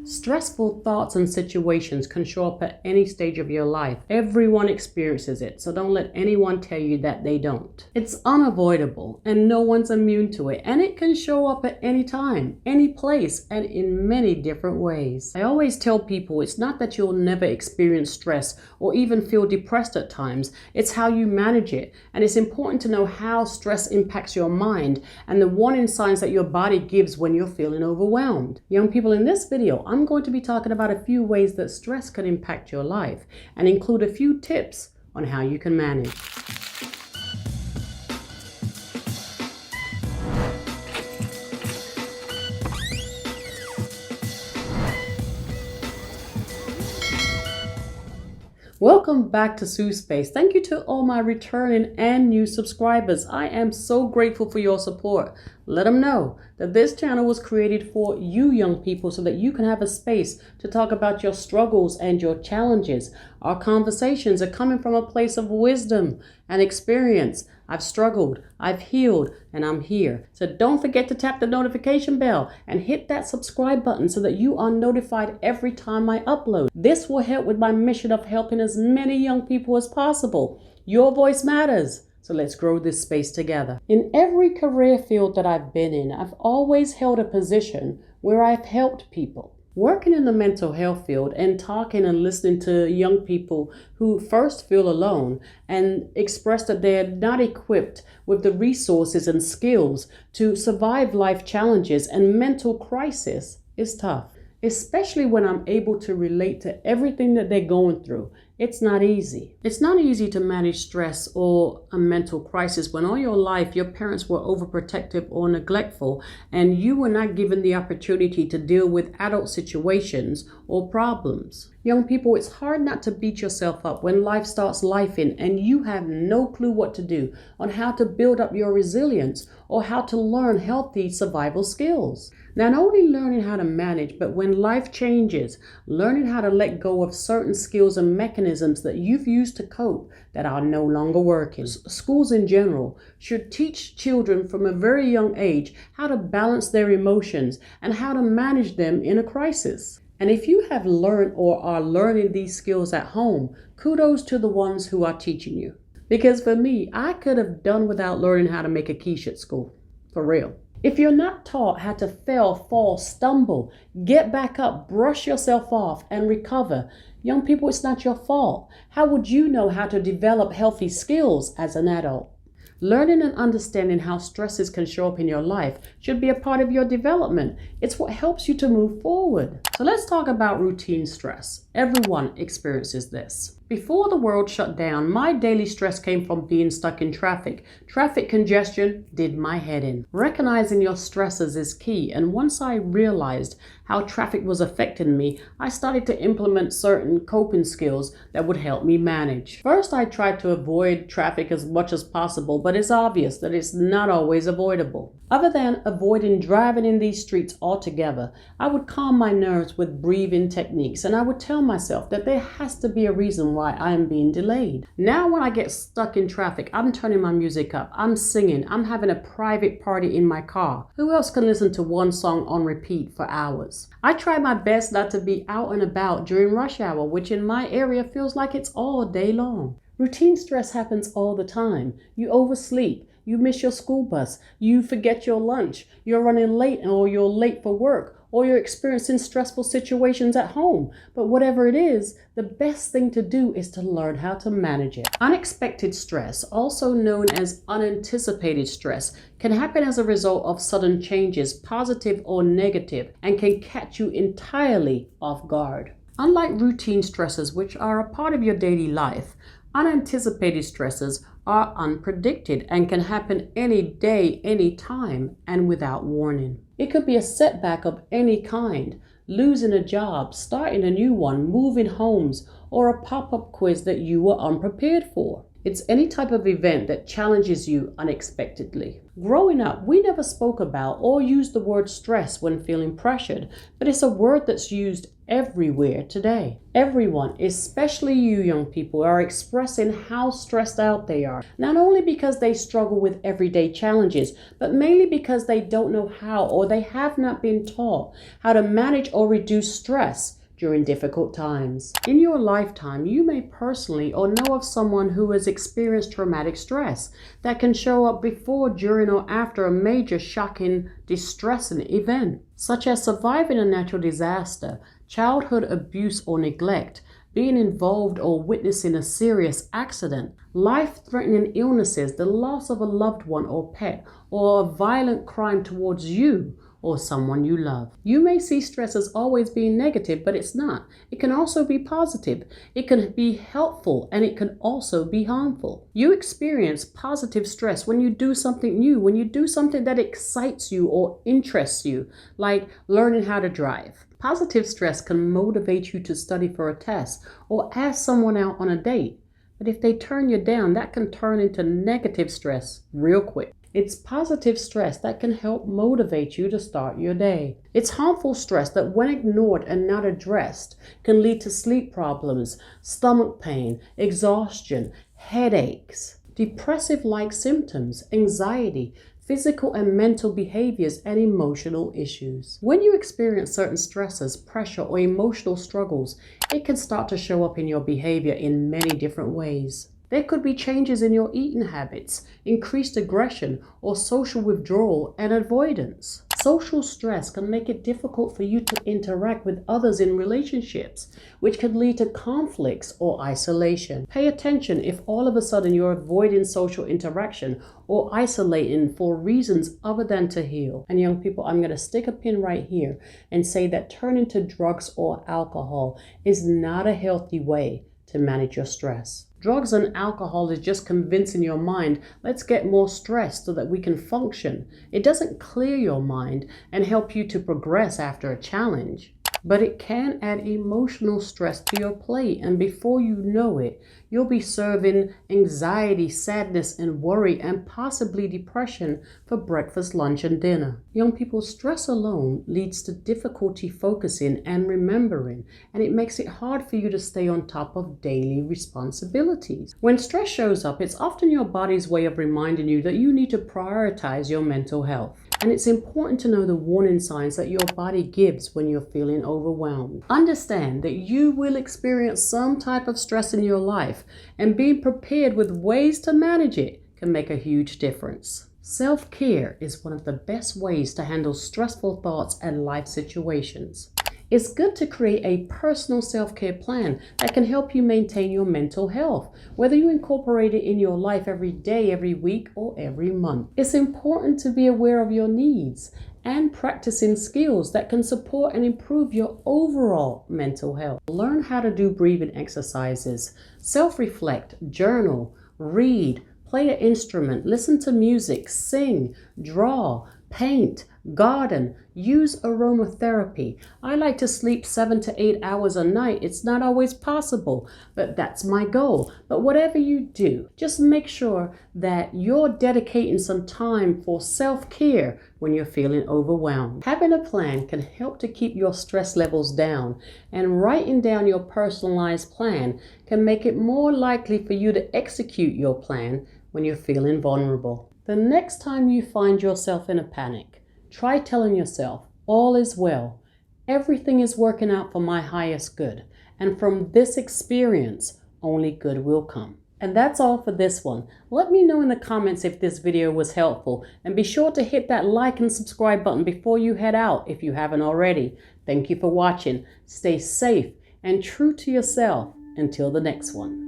Stressful thoughts and situations can show up at any stage of your life. Everyone experiences it, so don't let anyone tell you that they don't. It's unavoidable and no one's immune to it, and it can show up at any time, any place, and in many different ways. I always tell people it's not that you'll never experience stress or even feel depressed at times, it's how you manage it. And it's important to know how stress impacts your mind and the warning signs that your body gives when you're feeling overwhelmed. Young people, in this video, I'm going to be talking about a few ways that stress can impact your life and include a few tips on how you can manage. Welcome back to SuesSpace. Thank you to all my returning and new subscribers. I am so grateful for your support. Let them know that this channel was created for you young people so that you can have a space to talk about your struggles and your challenges. Our conversations are coming from a place of wisdom and experience. I've struggled, I've healed, and I'm here. So don't forget to tap the notification bell and hit that subscribe button so that you are notified every time I upload. This will help with my mission of helping as many young people as possible. Your voice matters. So let's grow this space together. In every career field that I've been in, I've always held a position where I've helped people. Working in the mental health field and talking and listening to young people who first feel alone and express that they're not equipped with the resources and skills to survive life challenges and mental crisis is tough. Especially when I'm able to relate to everything that they're going through. It's not easy. It's not easy to manage stress or a mental crisis when all your life your parents were overprotective or neglectful and you were not given the opportunity to deal with adult situations or problems. Young people, it's hard not to beat yourself up when life starts lifing and you have no clue what to do on how to build up your resilience or how to learn healthy survival skills. Not only learning how to manage, but when life changes, learning how to let go of certain skills and mechanisms that you've used to cope that are no longer working. Schools in general should teach children from a very young age how to balance their emotions and how to manage them in a crisis. And if you have learned or are learning these skills at home, kudos to the ones who are teaching you. Because for me, I could have done without learning how to make a quiche at school. For real. If you're not taught how to fail, fall, stumble, get back up, brush yourself off, and recover, young people, it's not your fault. How would you know how to develop healthy skills as an adult? Learning and understanding how stresses can show up in your life should be a part of your development. It's what helps you to move forward. So let's talk about routine stress. Everyone experiences this. Before the world shut down, my daily stress came from being stuck in traffic. Traffic congestion did my head in. Recognizing your stresses is key, and once I realized how traffic was affecting me, I started to implement certain coping skills that would help me manage. First, I tried to avoid traffic as much as possible, but it's obvious that it's not always avoidable. Other than avoiding driving in these streets altogether, I would calm my nerves with breathing techniques, and I would tell myself that there has to be a reason why I am being delayed. Now when I get stuck in traffic, I'm turning my music up, I'm singing, I'm having a private party in my car. Who else can listen to one song on repeat for hours? I try my best not to be out and about during rush hour, which in my area feels like it's all day long. Routine stress happens all the time. You oversleep. You miss your school bus, you forget your lunch, you're running late or you're late for work, or you're experiencing stressful situations at home. But whatever it is, the best thing to do is to learn how to manage it. Unexpected stress, also known as unanticipated stress, can happen as a result of sudden changes, positive or negative, and can catch you entirely off guard. Unlike routine stresses, which are a part of your daily life, unanticipated stresses are unpredicted and can happen any day, any time, and without warning. It could be a setback of any kind, losing a job, starting a new one, moving homes, or a pop-up quiz that you were unprepared for. It's any type of event that challenges you unexpectedly. Growing up, we never spoke about or used the word stress when feeling pressured, but it's a word that's used everywhere today. Everyone, especially you young people, are expressing how stressed out they are, not only because they struggle with everyday challenges, but mainly because they don't know how, or they have not been taught how to manage or reduce stress during difficult times. In your lifetime, you may personally or know of someone who has experienced traumatic stress that can show up before, during, or after a major, shocking, distressing event, such as surviving a natural disaster, childhood abuse or neglect, being involved or witnessing a serious accident, life-threatening illnesses, the loss of a loved one or pet, or a violent crime towards you or someone you love. You may see stress as always being negative, but it's not. It can also be positive. It can be helpful, and it can also be harmful. You experience positive stress when you do something new, when you do something that excites you or interests you, like learning how to drive. Positive stress can motivate you to study for a test or ask someone out on a date. But if they turn you down, that can turn into negative stress real quick. It's positive stress that can help motivate you to start your day. It's harmful stress that, when ignored and not addressed, can lead to sleep problems, stomach pain, exhaustion, headaches, depressive-like symptoms, anxiety, physical and mental behaviors, and emotional issues. When you experience certain stresses, pressure, or emotional struggles, it can start to show up in your behavior in many different ways. There could be changes in your eating habits, increased aggression, or social withdrawal and avoidance. Social stress can make it difficult for you to interact with others in relationships, which can lead to conflicts or isolation. Pay attention if all of a sudden you're avoiding social interaction or isolating for reasons other than to heal. And young people, I'm going to stick a pin right here and say that turning to drugs or alcohol is not a healthy way to manage your stress. Drugs and alcohol is just convincing your mind, let's get more stressed so that we can function. It doesn't clear your mind and help you to progress after a challenge, but it can add emotional stress to your plate, and before you know it, you'll be serving anxiety, sadness, and worry, and possibly depression for breakfast, lunch, and dinner. Young people, stress alone leads to difficulty focusing and remembering, and it makes it hard for you to stay on top of daily responsibilities. When stress shows up, it's often your body's way of reminding you that you need to prioritize your mental health. And it's important to know the warning signs that your body gives when you're feeling overwhelmed. Understand that you will experience some type of stress in your life, and being prepared with ways to manage it can make a huge difference. Self-care is one of the best ways to handle stressful thoughts and life situations. It's good to create a personal self-care plan that can help you maintain your mental health, whether you incorporate it in your life every day, every week, or every month. It's important to be aware of your needs and practicing skills that can support and improve your overall mental health. Learn how to do breathing exercises, self-reflect, journal, read, play an instrument, listen to music, sing, draw, paint, garden, use aromatherapy. I like to sleep 7 to 8 hours a night. It's not always possible, but that's my goal. But whatever you do, just make sure that you're dedicating some time for self-care when you're feeling overwhelmed. Having a plan can help to keep your stress levels down, and writing down your personalized plan can make it more likely for you to execute your plan when you're feeling vulnerable. The next time you find yourself in a panic, try telling yourself, all is well, everything is working out for my highest good, and from this experience, only good will come. And that's all for this one. Let me know in the comments if this video was helpful, and be sure to hit that like and subscribe button before you head out if you haven't already. Thank you for watching. Stay safe and true to yourself until the next one.